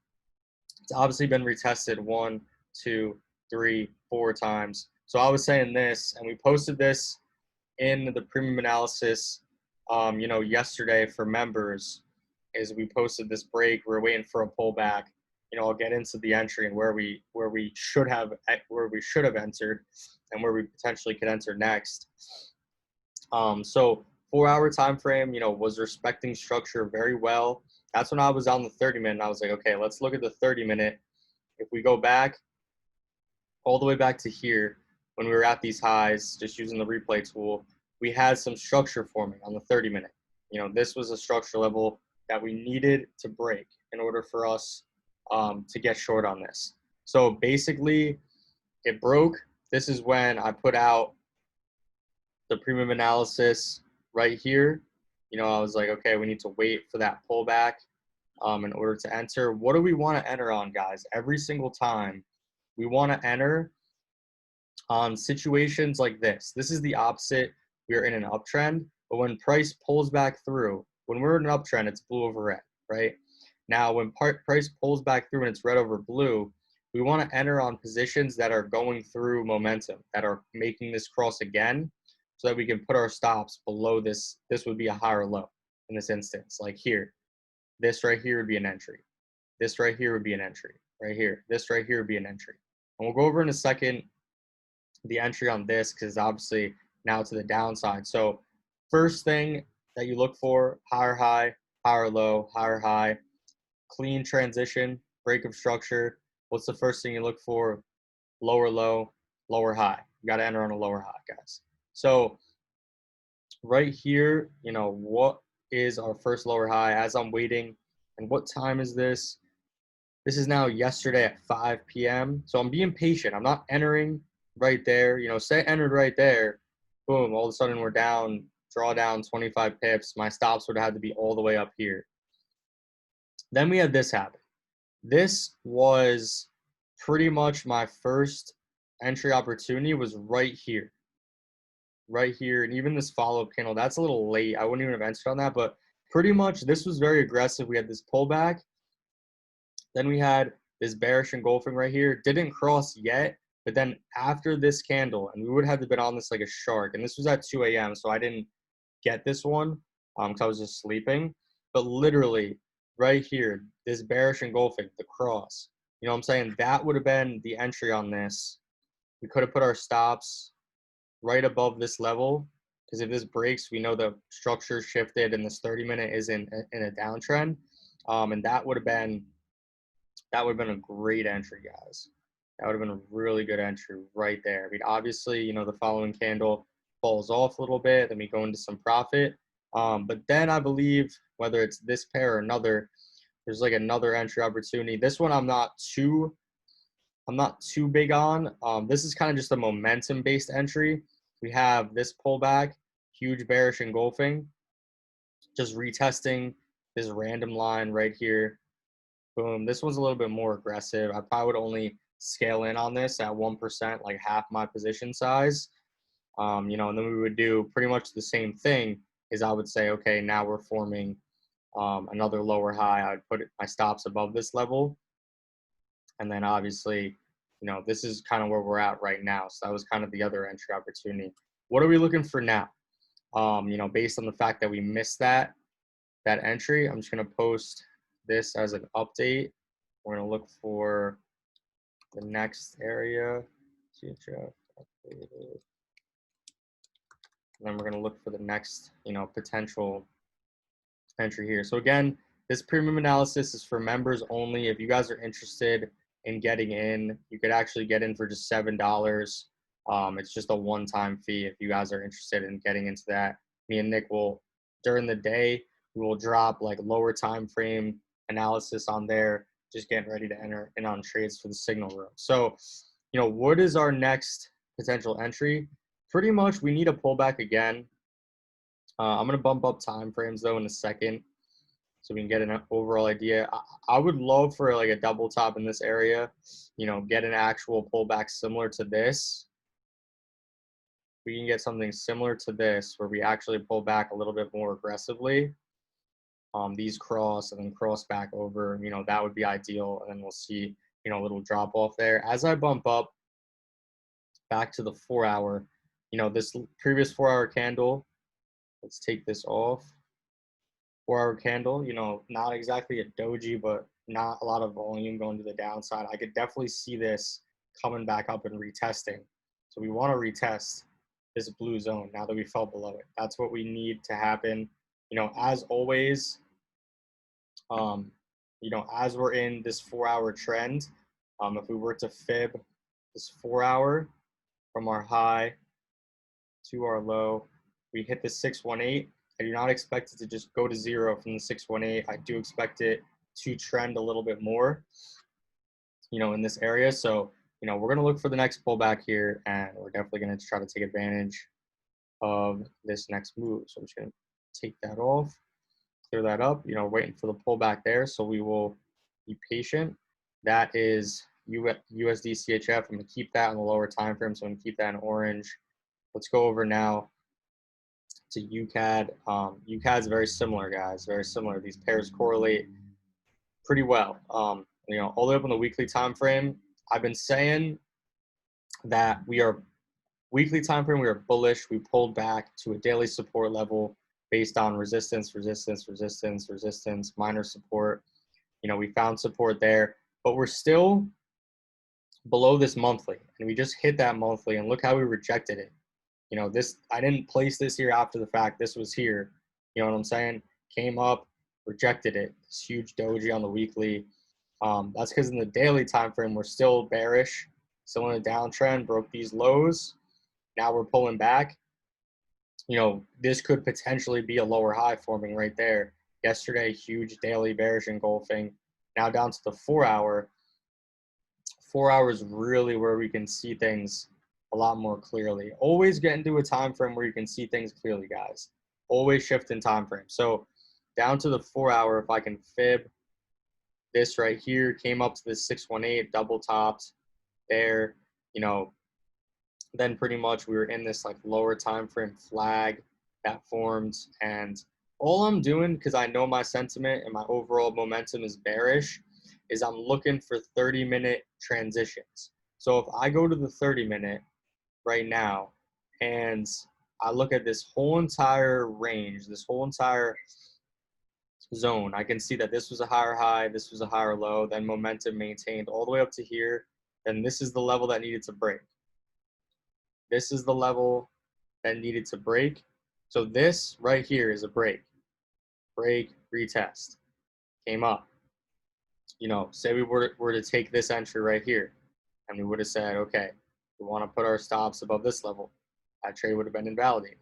It's obviously been retested 1, 2, 3, 4 times. So I was saying this, and we posted this in the premium analysis, yesterday for members, is we posted this break. We're waiting for a pullback. I'll get into the entry and where we should have entered and where we potentially could enter next. So 4-hour time frame, was respecting structure very well. That's when I was on the 30-minute, and I was like, okay, let's look at the 30-minute. If we go back all the way back to here, when we were at these highs, just using the replay tool, we had some structure forming on the 30-minute. This was a structure level that we needed to break in order for us to get short on this. So basically, it broke. This is when I put out the premium analysis right here. I was like, okay, we need to wait for that pullback in order to enter. What do we want to enter on, guys? Every single time we want to enter on situations like this. This is the opposite. We're in an uptrend, but when price pulls back through, when we're in an uptrend, it's blue over red, right? Now, when price pulls back through and it's red over blue, we want to enter on positions that are going through momentum, that are making this cross again, so that we can put our stops below this. This would be a higher low in this instance. Like here, this right here would be an entry. This right here would be an entry. Right here, this right here would be an entry. And we'll go over in a second the entry on this, because obviously now to the downside. So first thing that you look for, higher high, higher low, higher high, clean transition, break of structure. What's the first thing you look for? Lower low, lower high. You got to enter on a lower high, guys. So right here, what is our first lower high as I'm waiting? And what time is this? This is now yesterday at 5 p.m. So I'm being patient. I'm not entering right there. Say entered right there. Boom, all of a sudden we're down, draw down 25 pips. My stops would have had to be all the way up here. Then we had this happen. This was pretty much my first entry opportunity, was right here. Right here, and even this follow-up candle, that's a little late. I wouldn't even have entered on that, but pretty much this was very aggressive. We had this pullback. Then we had this bearish engulfing right here. Didn't cross yet, but then after this candle, and we would have been on this like a shark, and this was at 2 a.m., so I didn't get this one because I was just sleeping. But literally right here, this bearish engulfing, the cross, what I'm saying? That would have been the entry on this We could have put our stops right above this level, because if this breaks, we know the structure shifted and this 30-minute is in a downtrend. And that would have been a great entry, guys. That would have been a really good entry right there. I mean, obviously, you know, the following candle falls off a little bit, then we go into some profit. But then I believe whether it's this pair or another, there's like another entry opportunity. This one I'm not too big on. This is kind of just a momentum-based entry. We have this pullback, huge bearish engulfing, just retesting this random line right here. Boom. This one's a little bit more aggressive. I probably would only scale in on this at 1%, like half my position size. You know, and then we would do pretty much the same thing. Is I would say, okay, now we're forming another lower high. I'd put my stops above this level. And then obviously, you know, this is kind of where we're at right now. So that was kind of the other entry opportunity. What are we looking for now? You know, based on the fact that we missed that entry, I'm just going to post this as an update. We're going to look for the next area. And then we're going to look for the next, you know, potential entry here. So again, this premium analysis is for members only. If you guys are interested in getting in, you could actually get in for just $7. It's just a one-time fee if you guys are interested in getting into that. Me and Nick will, during the day, we will drop like lower time frame analysis on there, just getting ready to enter in on trades for the signal room. So, you know, what is our next potential entry? Pretty much we need a pullback again. I'm going to bump up time frames though in a second so we can get an overall idea. I would love for like a double top in this area, you know, get an actual pullback similar to this. We can get something similar to this where we actually pull back a little bit more aggressively. These cross and then cross back over, you know, that would be ideal. And then we'll see, you know, a little drop off there. As I bump up back to the 4 hour, you know, this previous 4 hour candle, let's take this off. 4 hour candle, you know, not exactly a doji, but not a lot of volume going to the downside. I could definitely see this coming back up and retesting. So we want to retest this blue zone now that we fell below it. That's what we need to happen. You know, as always, you know, as we're in this 4 hour trend, if we were to fib this 4 hour from our high to our low, we hit the 618. I do not expect it to just go to zero from the 618. I do expect it to trend a little bit more, you know, in this area. So, you know, we're going to look for the next pullback here, and we're definitely going to try to take advantage of this next move. So I'm just going to take that off, clear that up, you know, waiting for the pullback there. So we will be patient. That is USD CHF. I'm going to keep that on the lower time frame. So I'm going to keep that in orange. Let's go over now to UCAD. UCAD is very similar, guys. Very similar. These pairs correlate pretty well. You know, all the way up on the weekly time frame. I've been saying that we are weekly time frame. We are bullish. We pulled back to a daily support level based on resistance, minor support. You know, we found support there, but we're still below this monthly, and we just hit that monthly. And look how we rejected it. You know, this, I didn't place this here after the fact. This was here. You know what I'm saying? Came up, rejected it. This huge doji on the weekly. That's because in the daily time frame, we're still bearish, still in a downtrend, broke these lows. Now we're pulling back. You know, this could potentially be a lower high forming right there. Yesterday, huge daily bearish engulfing. Now down to the 4 hour. 4 hours really where we can see things a lot more clearly. Always get into a time frame where you can see things clearly, guys. Always shift in time frame. So down to the 4 hour, if I can fib this right here, came up to the 618, double topped there, you know, then pretty much we were in this like lower time frame flag that formed. And all I'm doing, because I know my sentiment and my overall momentum is bearish, is I'm looking for 30-minute transitions. So if I go to the 30-minute right now and I look at this whole entire range, this whole entire zone, I can see that this was a higher high, this was a higher low, then momentum maintained all the way up to here. Then this is the level that needed to break. This is the level that needed to break. So this right here is a break. Break, retest. Came up. Say we were to take this entry right here, and we would have said, okay, we want to put our stops above this level. That trade would have been invalidated.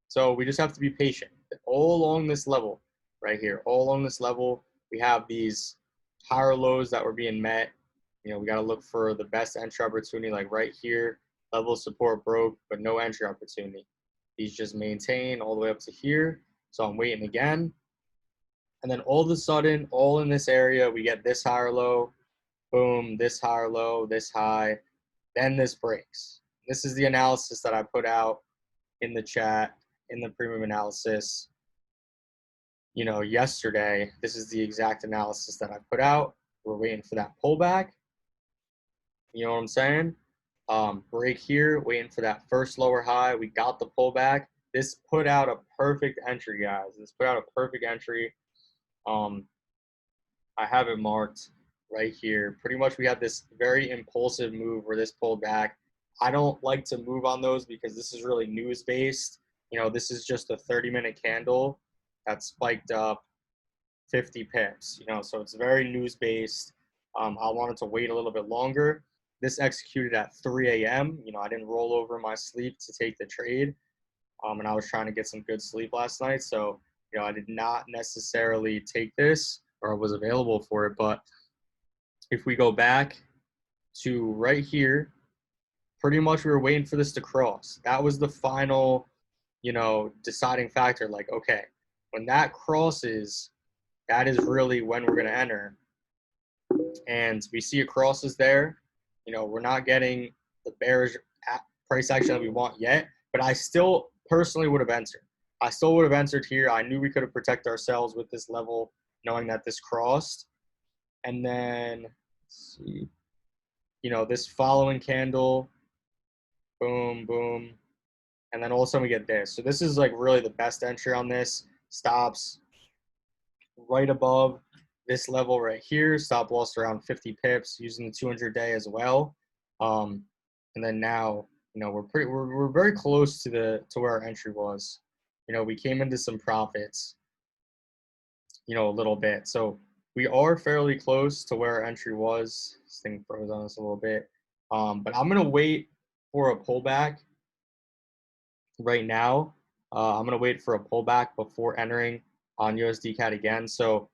So we just have to be patient. All along this level right here, all along this level, we have these higher lows that were being met. We got to look for the best entry opportunity, like right here. Level support broke, but no entry opportunity. These just maintain all the way up to here. So I'm waiting again. And then all of a sudden, all in this area, we get this higher low, boom, this higher low, this high, then this breaks. This is the analysis that I put out in the chat, in the premium analysis, yesterday. This is the exact analysis that I put out. We're waiting for that pullback. You know what I'm saying? Break here, waiting for that first lower high. We got the pullback. This put out a perfect entry, guys. This put out a perfect entry. I have it marked right here. Pretty much we had this very impulsive move where this pulled back. I don't like to move on those because this is really news-based. This is just a 30-minute candle that spiked up 50 pips, so it's very news-based. I wanted to wait a little bit longer. This executed at 3 a.m. I didn't roll over in my sleep to take the trade, and I was trying to get some good sleep last night, so I did not necessarily take this, or was available for it. But if we go back to right here, pretty much we were waiting for this to cross. That was the final, deciding factor. Like, okay, when that crosses, that is really when we're going to enter. And we see it crosses there. We're not getting the bearish price action that we want yet, but I still personally would have entered. I still would have entered here. I knew we could have protected ourselves with this level, knowing that this crossed. And then, let's see, this following candle, boom, boom. And then all of a sudden we get this. So this is like really the best entry on this. Stops right above this level right here. Stop loss around 50 pips using the 200-day as well. And then now, we're very close to where our entry was. We came into some profits, a little bit. So we are fairly close to where our entry was. This thing froze on us a little bit. But I'm going to wait for a pullback right now. I'm going to wait for a pullback before entering on USD CAD again. So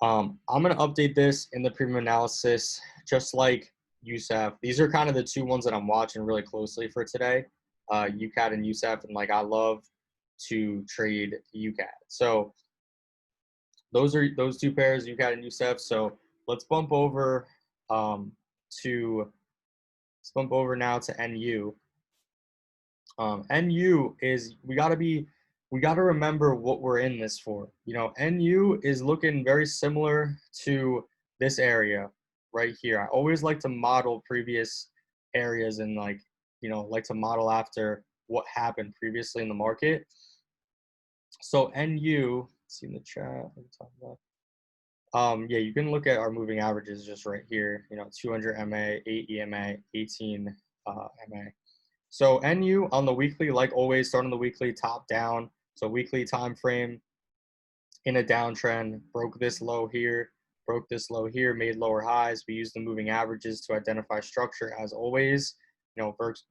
I'm going to update this in the premium analysis, just like USAF. These are kind of the two ones that I'm watching really closely for today, UCAD and USAF. And I love to trade UCAD. So those are those two pairs, UCAD and USAF. So let's bump over now to NU. NU is we got to remember what we're in this for. NU is looking very similar to this area right here. I always like to model previous areas and like to model after what happened previously in the market. So NU, see in the chat, yeah, you can look at our moving averages just right here. 200 MA, 8 EMA, 18 MA. So NU on the weekly, like always, start on the weekly, top down. So weekly time frame in a downtrend, broke this low here, made lower highs. We use the moving averages to identify structure as always. Works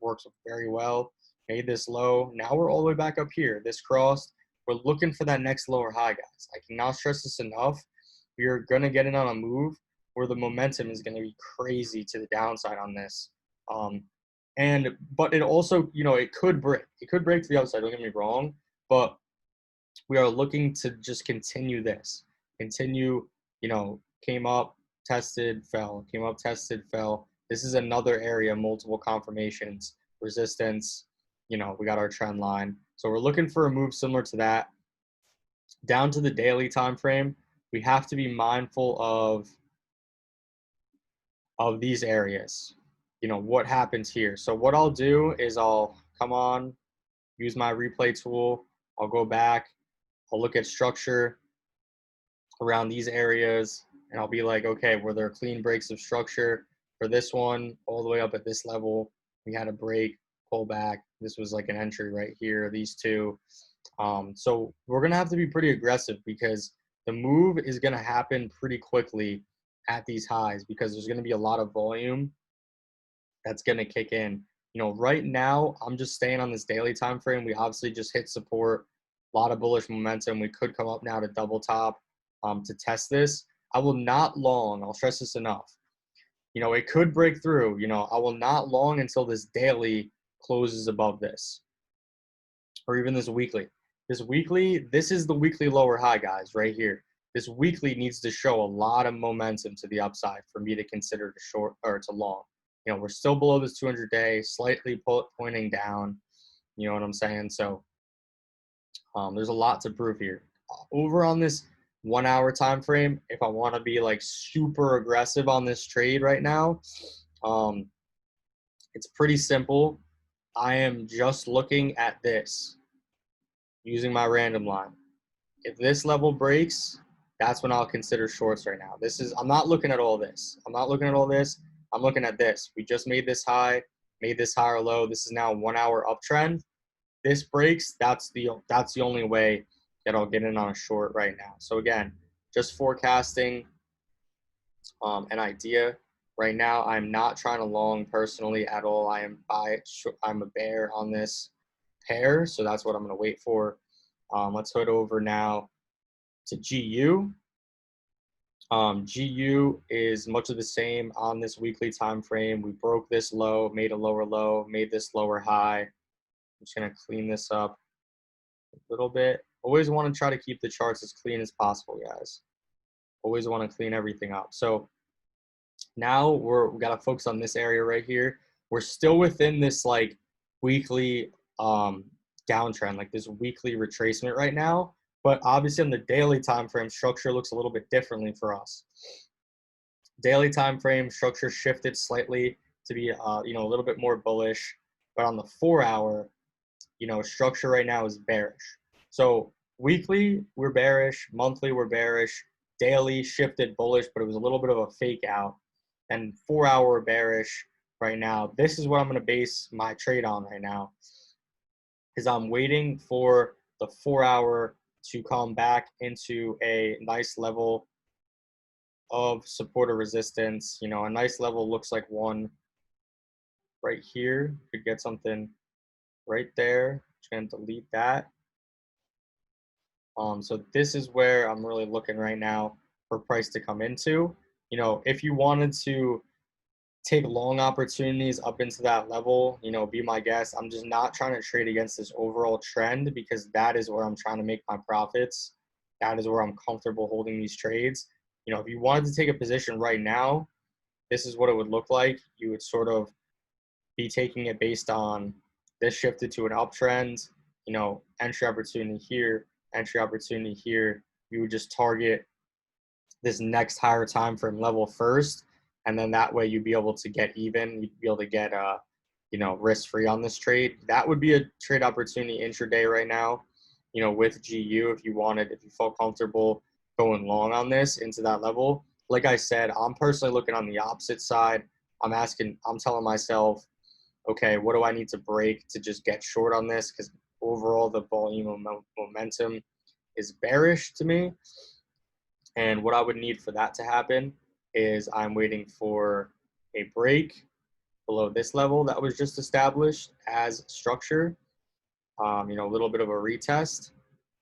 very well. Made this low. Now we're all the way back up here. This crossed. We're looking for that next lower high, guys. I cannot stress this enough. We are going to get in on a move where the momentum is going to be crazy to the downside on this. But it also, it could break. It could break to the upside, don't get me wrong. But we are looking to just continue this. Came up, tested, fell. Came up, tested, fell. This is another area, multiple confirmations, resistance. We got our trend line. So we're looking for a move similar to that. Down to the daily time frame, we have to be mindful of these areas. What happens here. So what I'll do is I'll come on, use my replay tool. I'll go back. I'll look at structure around these areas, and I'll be like, okay, were there clean breaks of structure for this one all the way up at this level? We had a break pull back. This was like an entry right here, these two. So we're going to have to be pretty aggressive because the move is going to happen pretty quickly at these highs because there's going to be a lot of volume that's going to kick in. You know, right now, I'm just staying on this daily time frame. We obviously just hit support, a lot of bullish momentum. We could come up now to double top to test this. I will not long. I'll stress this enough. You know, it could break through. You know, I will not long until this daily closes above this or even this weekly. This weekly, this is the weekly lower high, guys, right here. This weekly needs to show a lot of momentum to the upside for me to consider to short or to long. You know, we're still below this 200-day, slightly pointing down. You know what I'm saying? So there's a lot to prove here. Over on this 1 hour time frame, if I want to be like super aggressive on this trade right now, it's pretty simple. I am just looking at this using my random line. If this level breaks, that's when I'll consider shorts right now. I'm not looking at all this. I'm not looking at all this. I'm looking at this. We just made this high, made this higher low. This is now a 1 hour uptrend. This breaks, that's the only way that I'll get in on a short right now. So again, just forecasting an idea. Right now, I'm not trying to long personally at all. I'm a bear on this pair, so that's what I'm going to wait for. Let's head over now to GU. GU is much of the same on this weekly time frame. We broke this low, made a lower low, made this lower high. I'm just going to clean this up a little bit. Always want to try to keep the charts as clean as possible, guys. Always want to clean everything up. So now we got to focus on this area right here. We're still within this like weekly downtrend, like this weekly retracement right now. But obviously on the daily time frame, structure looks a little bit differently for us. Daily time frame structure shifted slightly to be a little bit more bullish. But on the 4 hour, structure right now is bearish. So weekly, we're bearish. Monthly, we're bearish. Daily shifted bullish, but it was a little bit of a fake out. And 4 hour bearish right now. This is what I'm going to base my trade on right now. Is I'm waiting for the 4 hour to come back into a nice level of support or resistance. You know, a nice level looks like one right here. Could get something right there. Just going to delete that. So this is where I'm really looking right now for price to come into. You know, if you wanted to take long opportunities up into that level, be my guest. I'm just not trying to trade against this overall trend because that is where I'm trying to make my profits. That is where I'm comfortable holding these trades. You know, if you wanted to take a position right now, this is what it would look like. You would sort of be taking it based on this shifted to an uptrend, entry opportunity here, entry opportunity here. You would just target this next higher time frame level first, and then that way you'd be able to get even. You'd be able to get risk-free on this trade. That would be a trade opportunity intraday right now, with GU if you felt comfortable going long on this into that level. Like I said, I'm personally looking on the opposite side. I'm telling myself, okay, what do I need to break to just get short on this? Because overall, the volume of momentum is bearish to me. And what I would need for that to happen is I'm waiting for a break below this level that was just established as structure, a little bit of a retest,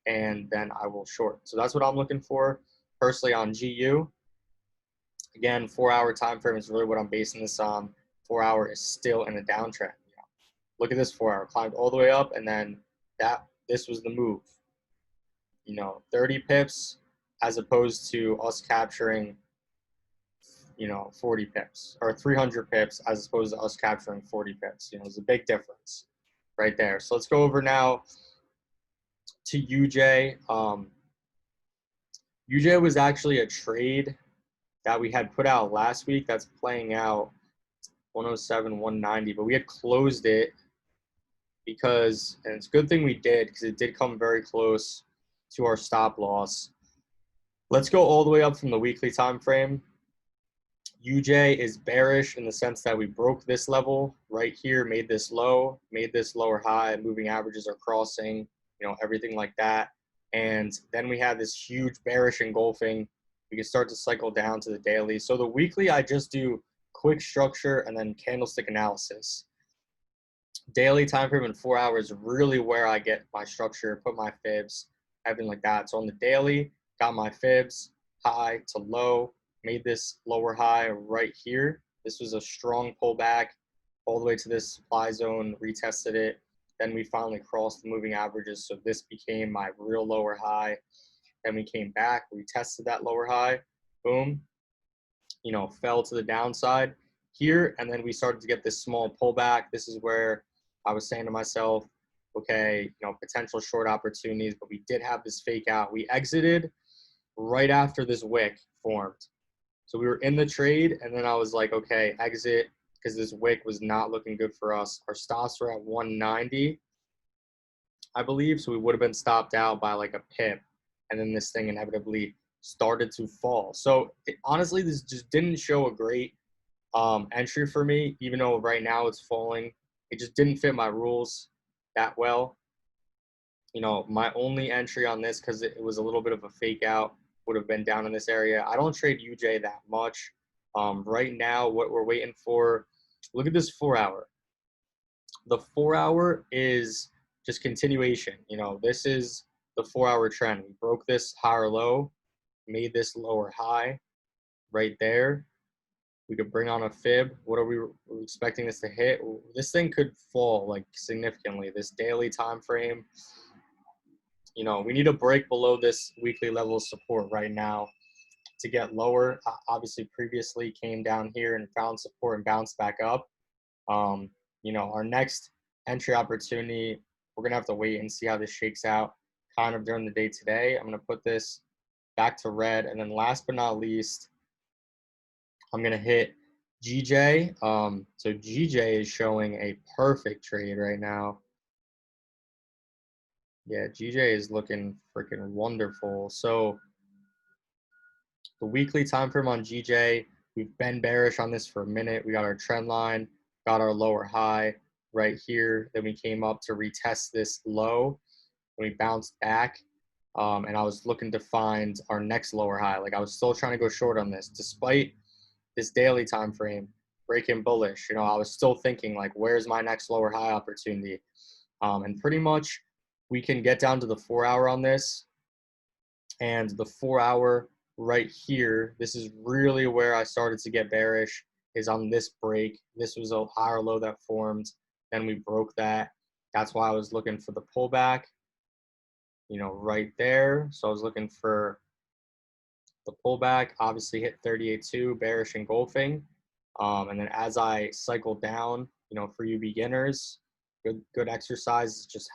and then I will short. So that's what I'm looking for personally on GU. Again, 4 hour time frame is really what I'm basing this on. 4 hour is still in a downtrend. Look at this 4 hour, climbed all the way up, and then this was the move. 30 pips as opposed to us capturing, 40 pips or 300 pips as opposed to us capturing 40 pips. There's a big difference right there. So let's go over now to UJ. UJ was actually a trade that we had put out last week that's playing out 107, 190, but we had closed it because, and it's a good thing we did because it did come very close to our stop loss. Let's go all the way up from the weekly time frame. UJ is bearish in the sense that we broke this level right here, made this low, made this lower high, moving averages are crossing, everything like that. And then we have this huge bearish engulfing. We can start to cycle down to the daily. So the weekly, I just do quick structure and then candlestick analysis. Daily time frame in 4 hours, really where I get my structure, put my fibs, everything like that. So on the daily, got my fibs, high to low, made this lower high right here. This was a strong pullback all the way to this supply zone, retested it. Then we finally crossed the moving averages. So this became my real lower high. Then we came back, retested that lower high, boom, fell to the downside here. And then we started to get this small pullback. This is where I was saying to myself, okay, potential short opportunities, but we did have this fake out. We exited right after this wick formed. So we were in the trade, and then I was like, okay, exit, because this wick was not looking good for us. Our stops were at 190, I believe, so we would have been stopped out by like a pip, and then this thing inevitably started to fall. So honestly, this just didn't show a great entry for me, even though right now it's falling. It just didn't fit my rules that well. My only entry on this, because it was a little bit of a fake out, would have been down in this area. I don't trade UJ that much. Right now, what we're waiting for, look at this 4 hour. The 4 hour is just continuation. This is the 4 hour trend. We broke this higher low, made this lower high right there. We could bring on a fib. What are we expecting this to hit? This thing could fall like significantly. This daily time frame, we need a break below this weekly level of support right now to get lower. Obviously, previously came down here and found support and bounced back up. Our next entry opportunity, we're going to have to wait and see how this shakes out kind of during the day today. I'm going to put this back to red. And then last but not least, I'm going to hit GJ. So GJ is showing a perfect trade right now. Yeah, GJ is looking freaking wonderful. So the weekly time frame on GJ, we've been bearish on this for a minute. We got our trend line, got our lower high right here. Then we came up to retest this low, and we bounced back. And I was looking to find our next lower high. Like I was still trying to go short on this, despite this daily time frame breaking bullish. I was still thinking like, where's my next lower high opportunity? And pretty much we can get down to the 4 hour on this, and the 4 hour right here, this is really where I started to get bearish, is on this break. This was a higher low that formed, then we broke that. That's why I was looking for the pullback, right there. So I was looking for the pullback, obviously hit 38.2, bearish engulfing. And then as I cycle down, for you beginners, good exercise is just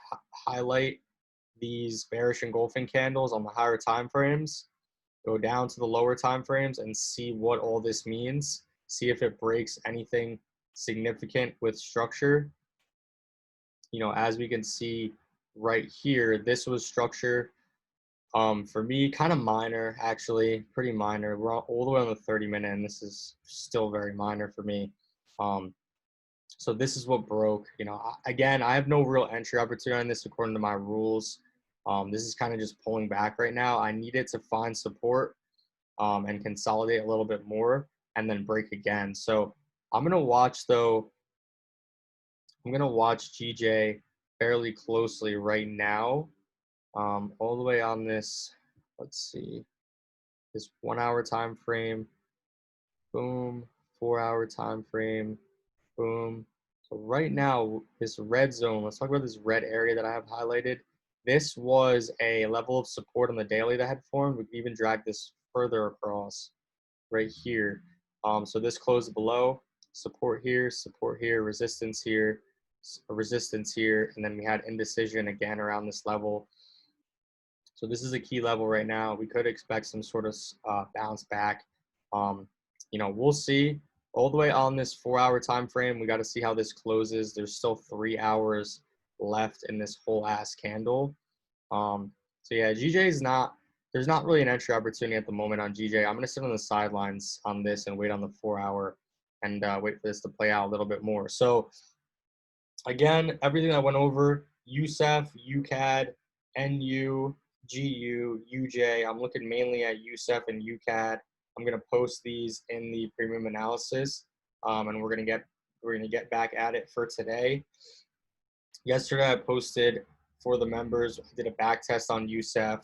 highlight these bearish engulfing candles on the higher time frames, go down to the lower time frames and see what all this means. See if it breaks anything significant with structure. As we can see right here, this was structure. For me, kind of minor, actually, pretty minor. We're all the way on the 30-minute, and this is still very minor for me. So this is what broke. Again, I have no real entry opportunity on this according to my rules. This is kind of just pulling back right now. I need it to find support and consolidate a little bit more and then break again. So I'm going to watch, though. I'm going to watch GJ fairly closely right now. All the way on this, let's see, this 1 hour time frame, boom, 4 hour time frame, boom. So right now, this red zone, let's talk about this red area that I have highlighted. This was a level of support on the daily that had formed. We can even drag this further across right here. So this closed below, support here, resistance here, and then we had indecision again around this level. So this is a key level right now. We could expect some sort of bounce back. We'll see. All the way on this 4 hour time frame, we got to see how this closes. There's still 3 hours left in this whole ass candle. So yeah, GJ is not there's not really an entry opportunity at the moment on GJ. I'm going to sit on the sidelines on this and wait on the 4-hour and wait for this to play out a little bit more. So again, everything I went over, USEF, UCAD, NU, GU, UJ. I'm looking mainly at USEF and UCAD. I'm going to post these in the premium analysis, and we're going to get back at it for today. Yesterday, I posted for the members. I did a back test on USEF,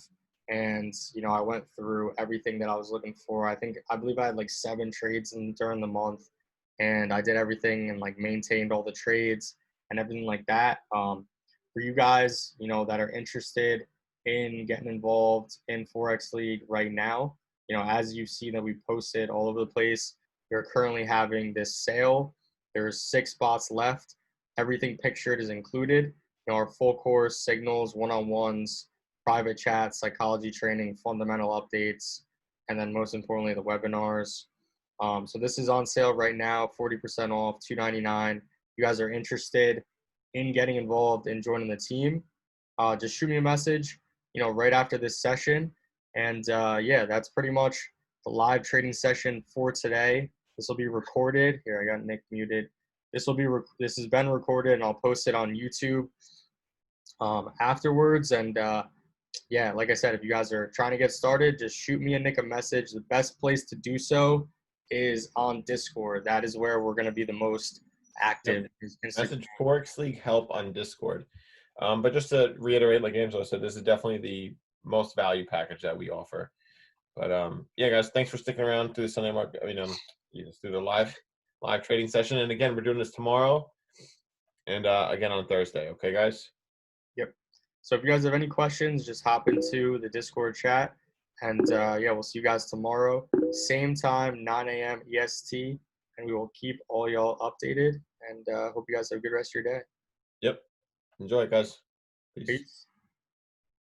and I went through everything that I was looking for. I believe I had like 7 trades during the month, and I did everything and like maintained all the trades and everything like that. For you guys, that are interested in getting involved in Forex League right now, as you see that we posted all over the place, we're currently having this sale. There's 6 spots left. Everything pictured is included. Our full course, signals, one-on-ones, private chats, psychology training, fundamental updates, and then most importantly, the webinars. So this is on sale right now, 40% off, $299. If you guys are interested in getting involved and joining the team, just shoot me a message, right after this session. And yeah, that's pretty much the live trading session for today. This will be recorded. Here, I got Nick muted. This has been recorded, and I'll post it on YouTube afterwards. And yeah, like I said, if you guys are trying to get started, just shoot me and Nick a message. The best place to do so is on Discord. That is where we're going to be the most active. Yep. Message Forex League help on Discord. But just to reiterate, like Angelo said, this is definitely the most value package that we offer. But yeah, guys, thanks for sticking around through the Sunday market. Through the live trading session. And again, we're doing this tomorrow, and again on Thursday. Okay, guys. Yep. So if you guys have any questions, just hop into the Discord chat, and yeah, we'll see you guys tomorrow, same time, 9 a.m. EST, and we will keep all y'all updated. And hope you guys have a good rest of your day. Yep. Enjoy it, guys. Peace.